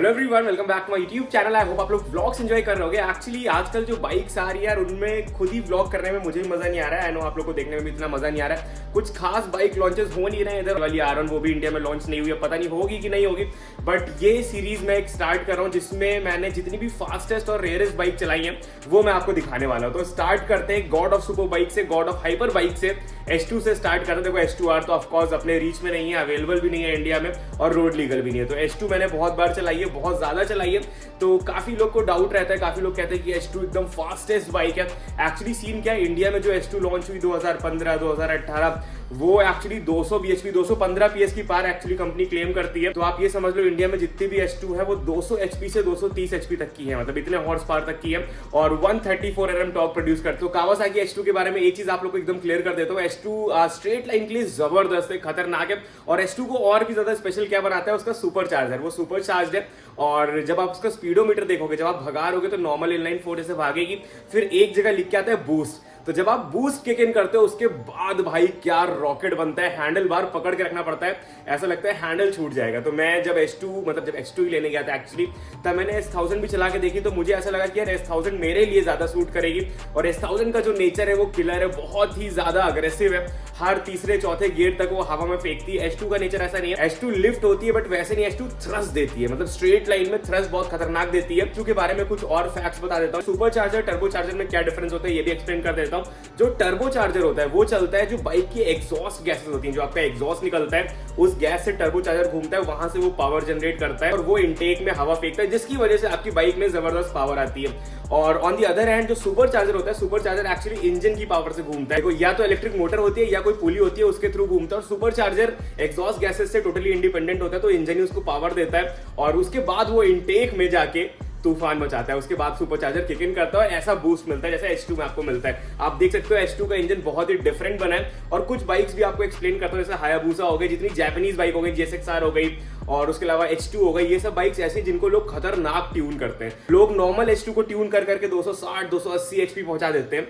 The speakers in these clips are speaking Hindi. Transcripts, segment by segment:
Hello everyone, welcome back to my YouTube channel. I hope आप लोग व्लॉग्स एंजॉय कर रहे होगे। एक्चुअली आजकल जो बाइक्स आ रही है यार, उनमें खुद ही व्लॉग करने में मुझे भी मजा नहीं आ रहा है। आई नो आप लोग को देखने में भी इतना मजा नहीं आ रहा है। कुछ खास बाइक लॉन्चेस हो नहीं रहे हैं। इधर वाली आर1 वो भी इंडिया में लॉन्च नहीं हुई है, पता नहीं होगी कि नहीं होगी। बट ये सीरीज मैं एक स्टार्ट कर रहा हूँ जिसमें मैंने जितनी भी फास्टेस्ट और रेयरेस्ट बाइक चलाई है वो मैं आपको दिखाने वाला हूँ। तो स्टार्ट करते हैं गॉड ऑफ सुपर बाइक से, गॉड ऑफ हाइपर बाइक से, S2 से स्टार्ट करते हैं। देखो S2R तो ऑफकोर्स अपने रीच में नहीं है, अवेलेबल भी नहीं है इंडिया में और रोड लीगल भी नहीं है। तो S2 मैंने बहुत बार चलाई है, बहुत ज्यादा चलाई है। तो काफी लोग को डाउट रहता है, काफी लोग कहते हैं कि S2 एकदम फास्टेस्ट बाइक है। एक्चुअली सीन क्या है, इंडिया में जो S2 लॉन्च हुई 2015 2018 वो एक्चुअली 200 bhp 215 PS की पावर एक्चुअली कंपनी क्लेम करती है। तो आप ये समझ लो इंडिया में जितनी भी S2 है वो 200 HP से 230 HP तक की है, मतलब इतने हॉर्स पावर तक की है और 134 Nm टॉर्क प्रोड्यूस करते। तो कावासाकी S2 के बारे में एक चीज आप लोग को एकदम क्लियर कर देता हूँ। S2 स्ट्रेट लाइन के लिए जबरदस्त है, खतरनाक है। और S2 को और भी ज्यादा स्पेशल क्या बनाता है, उसका सुपर चार्जर। वो सुपर चार्ज है और जब आप उसका स्पीडोमीटर देखोगे, जब आप भगा रहोगे तो नॉर्मल इनलाइन 4 जैसे भागेगी, फिर एक जगह लिख के आता है बूस्ट। तो जब आप बूस्ट किक इन करते हो उसके बाद भाई क्या रॉकेट बनता है। हैंडल बार पकड़ के रखना पड़ता है, ऐसा लगता है हैंडल छूट जाएगा। तो मैं जब S2 ही लेने गया था एक्चुअली, तब मैंने S1000 भी चला के देखी तो मुझे ऐसा लगा कि यार S1000 मेरे लिए ज्यादा सूट करेगी। और S1000 का जो नेचर है वो किलर है, बहुत ही ज्यादा अग्रेसिव है। हर तीसरे चौथे गियर तक वो हवा में फेंकती है। S2 का नेचर ऐसा नहीं है। S2 लिफ्ट होती है बट वैसे नहीं, S2 थ्रस्ट देती है, मतलब स्ट्रेट लाइन में थ्रस्ट बहुत खतरनाक देती है। S2 के बारे में कुछ और फैक्ट्स बता देता हूँ। सुपर चार्जर टर्बो चार्जर में क्या डिफरेंस होता है ये भी एक्सप्लेन कर देता हूँ। जो टर्बो चार्जर होता है वो चलता है जो बाइक की एग्जॉस्ट गैसेस होती हैं, जो आपका एग्जॉस्ट निकलता है उस गैस से टर्बो चार्जर घूमता है, वहां से वो पावर जनरेट करता है और वो इनटेक में हवा फेंकता है, जिसकी वजह से आपकी बाइक में जबरदस्त पावर आती है। और ऑन दी अदर हैंड जो सुपर चार्जर होता है, सुपर चार्जर एक्चुअली इंजन की पावर से घूमता है। या तो इलेक्ट्रिक मोटर होती है या कोई पुली होती है, उसके थ्रू घूमता है। और सुपर चार्जर एग्जॉस्ट गैसेस से टोटली इंडिपेंडेंट होता है, तो इंजन ही उसको पावर देता है और उसके बाद वो इनटेक में जाके तूफान मचाता है। उसके बाद सुपर चार्जर किक इन करता है और ऐसा बूस्ट मिलता है जैसे S2 में आपको मिलता है। आप देख सकते हो S2 का इंजन बहुत ही डिफरेंट बना है। और कुछ बाइक्स भी आपको एक्सप्लेन करता हूं, जैसे हायाबुसा हो गई, जितनी जापानीज बाइक हो गई, GSX-R हो गई और उसके अलावा H2 हो गई, ये सब बाइक्स ऐसी जिनको लोग खतरनाक ट्यून करते हैं। लोग नॉर्मल S2 को ट्यून कर करके 260 280 HP पहुंचा देते हैं।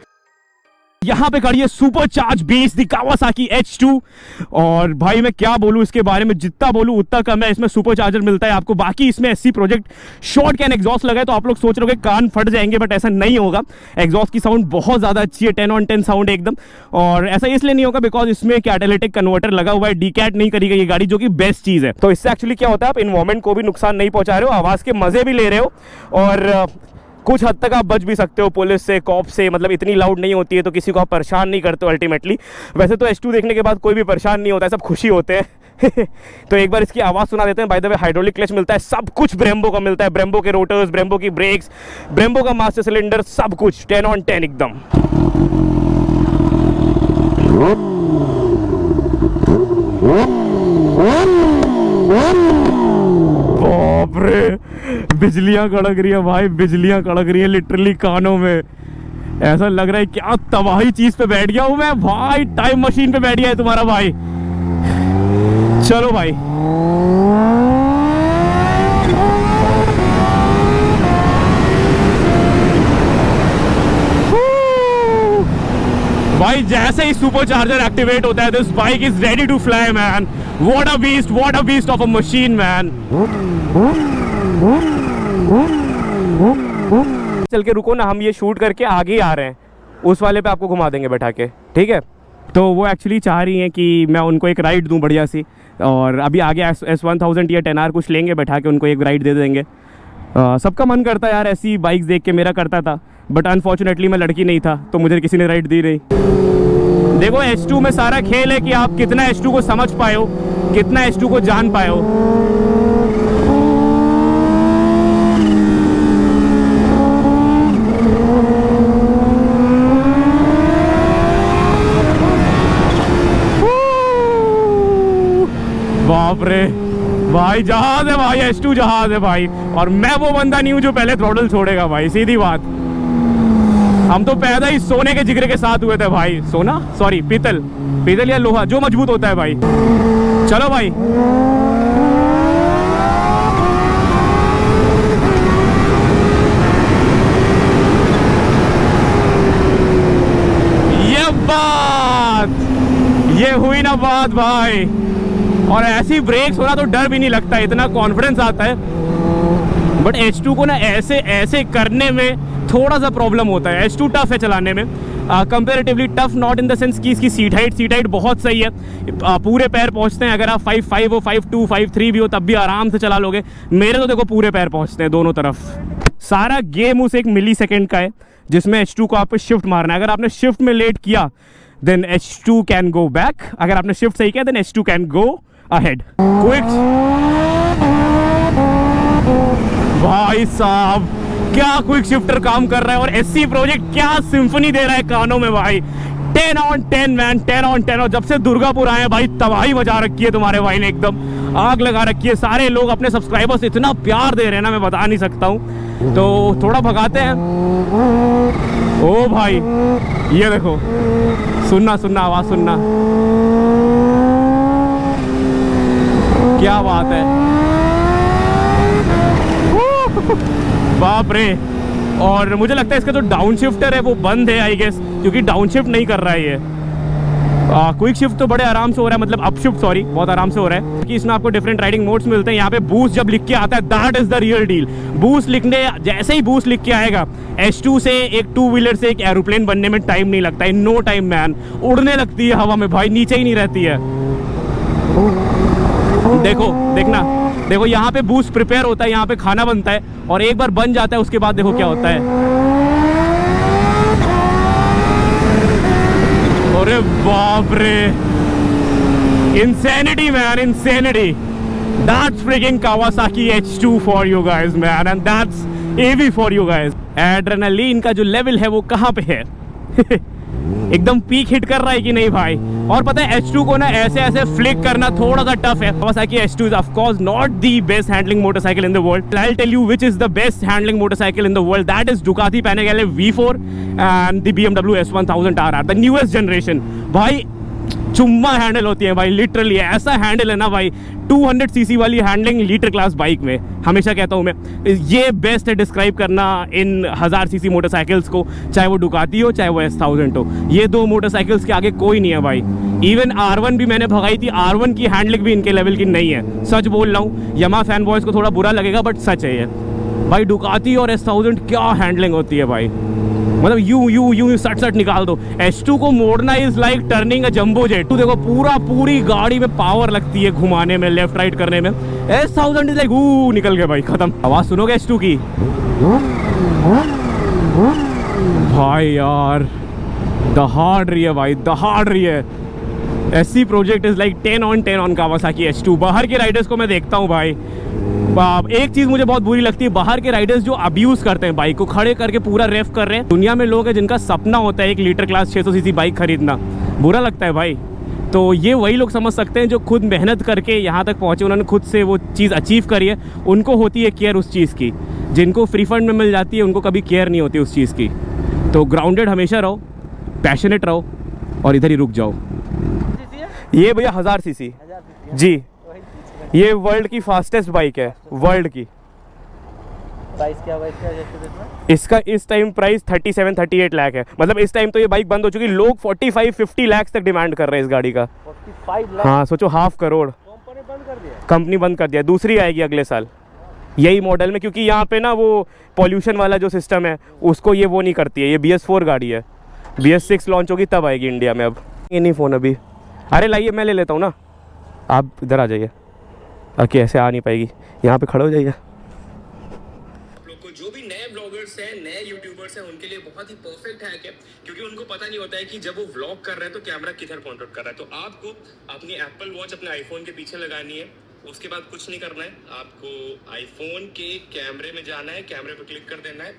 यहाँ पे खड़ी है सुपर चार्ज बेस दी कावासाकी H2 और भाई मैं क्या बोलूँ इसके बारे में, जितना बोलूँ उतना कम है। इसमें सुपर चार्जर मिलता है आपको। बाकी इसमें SC project short can exhaust लगा है, तो आप लोग सोच रहे हो कान फट जाएंगे, बट ऐसा नहीं होगा। एग्जॉस्ट की साउंड बहुत ज़्यादा अच्छी है, 10 on 10 साउंड एकदम। और ऐसा इसलिए नहीं होगा बिकॉज इसमें कैटालिटिक कन्वर्टर लगा हुआ है, डीकैट नहीं करी गई ये गाड़ी, जो कि बेस्ट चीज़ है। तो इससे एक्चुअली क्या होता है, आप इन्वायरमेंट को भी नुकसान नहीं पहुंचा रहे हो, आवाज़ के मजे भी ले रहे हो और कुछ हद तक आप बच भी सकते हो पुलिस से, कॉप से। मतलब इतनी लाउड नहीं होती है तो किसी को आप परेशान नहीं करते हो अल्टीमेटली। वैसे तो S2 देखने के बाद कोई भी परेशान नहीं होता है, सब खुशी होते हैं। तो एक बार इसकी आवाज़ सुना देते हैं। By the way hydraulic clutch मिलता है, सब कुछ ब्रेम्बो का मिलता है। ब्रेम्बो के रोटर्स, ब्रेम्बो की ब्रेक्स, ब्रेम्बो का मास्टर सिलेंडर, सब कुछ 10 on 10 एकदम। बाप रे, बिजलियां कड़क रही है भाई, बिजलियां कड़क रही है लिटरली कानों में। ऐसा लग रहा है क्या तबाही चीज पे बैठ गया हूं मैं भाई, टाइम मशीन पे बैठ गया है तुम्हारा भाई। चलो भाई, भाई जैसे ही सुपर चार्जर एक्टिवेट होता है, this bike is ready to fly man. What a beast of a machine man. चल के रुको ना, हम ये शूट करके आगे आ रहे हैं, उस वाले पे आपको घुमा देंगे बैठा के, ठीक है। तो वो एक्चुअली चाह रही हैं कि मैं उनको एक राइड दूं बढ़िया सी, और अभी आगे S1000 या 10R कुछ लेंगे बैठा के, उनको एक राइड दे देंगे। सबका मन करता है यार ऐसी बाइक्स देख के, मेरा करता था बट अनफॉर्चुनेटली मैं लड़की नहीं था तो मुझे किसी ने राइड दी नहीं। देखो S2 में सारा खेल है कि आप कितना S2 को समझ पाए हो, कितना S2 को जान पाए हो। बाप रे भाई, जहाज है भाई, S2 जहाज है भाई। और मैं वो बंदा नहीं हूं जो पहले थ्रोटल छोड़ेगा भाई, सीधी बात। हम तो पैदा ही सोने के जिगरे के साथ हुए थे भाई। सोना, सॉरी पीतल, पीतल या लोहा, जो मजबूत होता है भाई। चलो भाई, ये बात, ये हुई ना बात भाई। और ऐसी ब्रेक्स होना तो डर भी नहीं लगता, इतना कॉन्फिडेंस आता है। बट H2 को ना ऐसे ऐसे करने में थोड़ा सा प्रॉब्लम होता है। H2 टफ है चलाने में, comparatively tough not in the sense कि इसकी सीट हाइट बहुत सही है, पूरे पैर पहुंचते हैं। अगर आप 5.5 हो, 5.2, 5.3 भी हो तब भी आराम से चला लोगे। मेरे तो देखो पूरे पैर पहुंचते हैं दोनों तरफ। सारा गेम उस 1 मिली सेकेंड का है जिसमें H2 को आपको शिफ्ट मारना है। अगर आपने शिफ्ट में लेट किया then H2 can go back, अगर आपने शिफ्ट सही किया then H2 can go ahead. Quick भाई साहब क्या क्विक शिफ्टर काम कर रहा है, और SC प्रोजेक्ट क्या सिम्फनी दे रहा है कानों में भाई। 10 on 10 मैन, 10 on 10। और जब से दुर्गापुर आए हैं भाई तबाही मचा रखी है तुम्हारे भाई ने, एकदम आग लगा रखी है। सारे लोग अपने सब्सक्राइबर्स इतना प्यार दे रहे हैं ना, मैं बता नहीं सकता हूँ। तो थोड़ा भगाते हैं। ओ भाई ये देखो, सुनना सुनना आवाज सुनना, क्या बात है, बाप रे। और मुझे लगता है इसका जो डाउन शिफ्टर है वो बंद है आई गेस, क्योंकि डाउन शिफ्ट नहीं कर रहा है ये। क्विक शिफ्ट तो बड़े आराम से हो रहा है, मतलब अप शिफ्ट सॉरी बहुत आराम से हो रहा है, कि इसमें आपको डिफरेंट राइडिंग मोड्स मिलते हैं। यहाँ पे बूस्ट जब लिख के आता है that is the real deal. Boost लिखने जैसे ही बूस्ट लिख के आएगा, H2 से एक 2 व्हीलर से एक एरोप्लेन बनने में टाइम नहीं लगता है, नो टाइम मैन। उड़ने लगती है हवा में भाई, नीचे ही नहीं रहती है। देखो देखना, देखो यहाँ पे बूस्ट प्रिपेयर होता है, यहाँ पे खाना बनता है, और एक बार बन जाता है उसके बाद देखो क्या होता है। अरे बाप रे, insanity man, insanity. That's freaking Kawasaki H2 for you guys man, and that's AV for you guys. Adrenaline का जो लेवल है वो कहाँ पे है एकदम पीक हिट कर रहा है कि नहीं भाई। और पता है H2 को ना ऐसे ऐसे फ्लिक करना थोड़ा सा टफ है। Kawasaki H2 is of course not the best handling motorcycle in the world. I'll tell you which is the best handling motorcycle in the world. That is Ducati Panigale V4 and the BMW S1000 RR, the newest generation. भाई चुम्मा हैंडल होती है भाई, लिटरली ऐसा हैंडल है ना भाई। 200 सीसी वाली हैंडलिंग लीटर क्लास बाइक में, हमेशा कहता हूँ मैं, ये बेस्ट है डिस्क्राइब करना इन 1000 सीसी मोटरसाइकिल्स को, चाहे वो डुकाती हो चाहे वो S1000 हो। ये दो मोटरसाइकिल्स के आगे कोई नहीं है भाई। इवन R1 भी मैंने भगाई थी, R1 की हैंडलिंग भी इनके लेवल की नहीं है, सच बोल रहा हूँ। यमा फैन बॉयज को थोड़ा बुरा लगेगा बट सच है ये भाई। डुकाती और S1000 क्या हैंडलिंग होती है भाई, मतलब यूं सट निकाल दो। H2 को मोड़ना is like turning a jumbo jet. तू देखो पूरी गाड़ी में पावर लगती है घुमाने में, लेफ्ट राइट करने में। S1000 इज लाइक निकल गया भाई, खत्म। आवाज सुनोगे H2 की भाई यार, दहाड़ रही है भाई, दहाड़ रही है। SC project is like 10 on 10 on Kawasaki H2। बाहर के राइडर्स को मैं देखता हूँ भाई, एक चीज मुझे बहुत बुरी लगती है, बाहर के राइडर्स जो अब्यूज करते हैं बाइक को, खड़े करके पूरा रेफ कर रहे हैं। दुनिया में लोग हैं जिनका सपना होता है 1 लीटर क्लास 600 सीसी बाइक खरीदना, बुरा लगता है भाई। तो ये वही लोग समझ सकते हैं जो खुद मेहनत करके यहाँ तक पहुँचे, उन्होंने खुद से वो चीज़ अचीव करी है, उनको होती है केयर उस चीज़ की। जिनको फ्री फंड में मिल जाती है उनको कभी केयर नहीं होती उस चीज़ की। तो ग्राउंडेड हमेशा रहो, पैशनेट रहो और इधर ही रुक जाओ। ये भैया 1000 सीसी जी, ये वर्ल्ड की फास्टेस्ट बाइक है, वर्ल्ड की। प्राइस क्या हुआ इसका इस टाइम प्राइस 37-38 लाख है। मतलब इस टाइम तो ये बाइक बंद हो चुकी, लोग 45-50 लाख तक डिमांड कर रहे हैं इस गाड़ी का। 45 लाख? हाँ सोचो, 5 करोड़। कंपनी बंद कर दिया? कंपनी बंद कर दिया, दूसरी आएगी अगले साल यही मॉडल में, क्योंकि यहाँ पे ना वो पॉल्यूशन वाला जो सिस्टम है उसको ये वो नहीं करती है। ये BS4 गाड़ी है, BS6 लॉन्च होगी तब आएगी इंडिया में। अब ये नहीं फ़ोन अभी, अरे लाइए मैं ले लेता हूँ ना, आप इधर आ जाइए। ओके ऐसे आ नहीं पाएगी, यहाँ पे खड़े हो जाइए। जो भी नए ब्लॉगर्स हैं, नए यूट्यूबर्स हैं, उनके लिए बहुत ही परफेक्ट हैक है, क्योंकि उनको पता नहीं होता है कि जब वो व्लॉग कर रहे हैं तो कैमरा किधर पॉइंट आउट कर रहा है। तो आपको अपनी एप्पल वॉच अपने आईफोन के पीछे लगानी है, उसके बाद कुछ नहीं करना है, आपको आईफोन के कैमरे में जाना है, कैमरे पर क्लिक कर देना है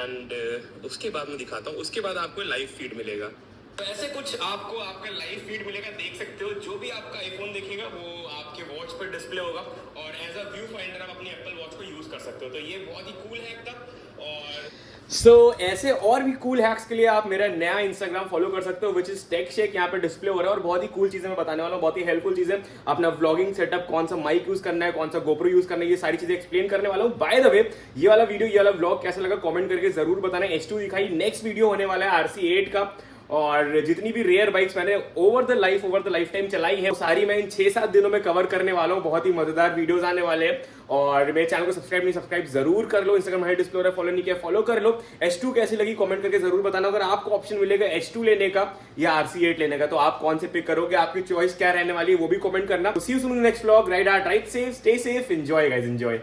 एंड उसके बाद मैं दिखाता हूँ, उसके बाद आपको लाइव फीड मिलेगा। तो ऐसे कुछ आपको आपका लाइव फीड मिलेगा, देख सकते हो। जो भी आपका आईफोन देखेगा वो आपके वॉच पर डिस्प्ले होगा और एज अ व्यू फाइंडर आप अपनी एप्पल वॉच को यूज कर सकते हो। तो ये बहुत ही कूल हैक था। और ऐसे और भी कूल हैक्स के लिए आप मेरा नया इंस्टाग्राम फॉलो कर सकते हो, विच इज टेक शेक। यहाँ पे डिस्प्ले हो रहा है और बहुत ही कूल चीजें मैं बताने वाला हूँ, बहुत ही हेल्पफुल चीजें। अपना व्लॉगिंग सेटअप, कौन सा माइक यूज करना है, कौन सा गोप्रो यूज करना है, ये सारी चीजें एक्सप्लेन करने वाला हूँ। बाय द वे, ये वाला वीडियो, ये वाला व्लॉग कैसा लगा कमेंट करके जरूर बताना। H2 दिखाई, नेक्स्ट वीडियो होने वाला है RC8 का, और जितनी भी रेयर बाइक्स मैंने ओवर द लाइफ टाइम चलाई है, सारी मैं इन 6-7 दिनों में कवर करने वाला हूँ। बहुत ही मजेदार वीडियोस आने वाले हैं। और मेरे चैनल को सब्सक्राइब जरूर कर लो। इंस्टाग्राम है डिस्प्ले, फॉलो नहीं किया फॉलो कर लो। H2 कैसी लगी कमेंट करके जरूर बताना। अगर आपको ऑप्शन मिलेगा H2 लेने का या RC8 लेने का, तो आप कौन से पिक करोगे, आपकी चॉइस क्या रहने वाली है वो भी कमेंट करना। See you soon in next vlog. Ride out, ride safe, stay safe, enjoy guys, enjoy.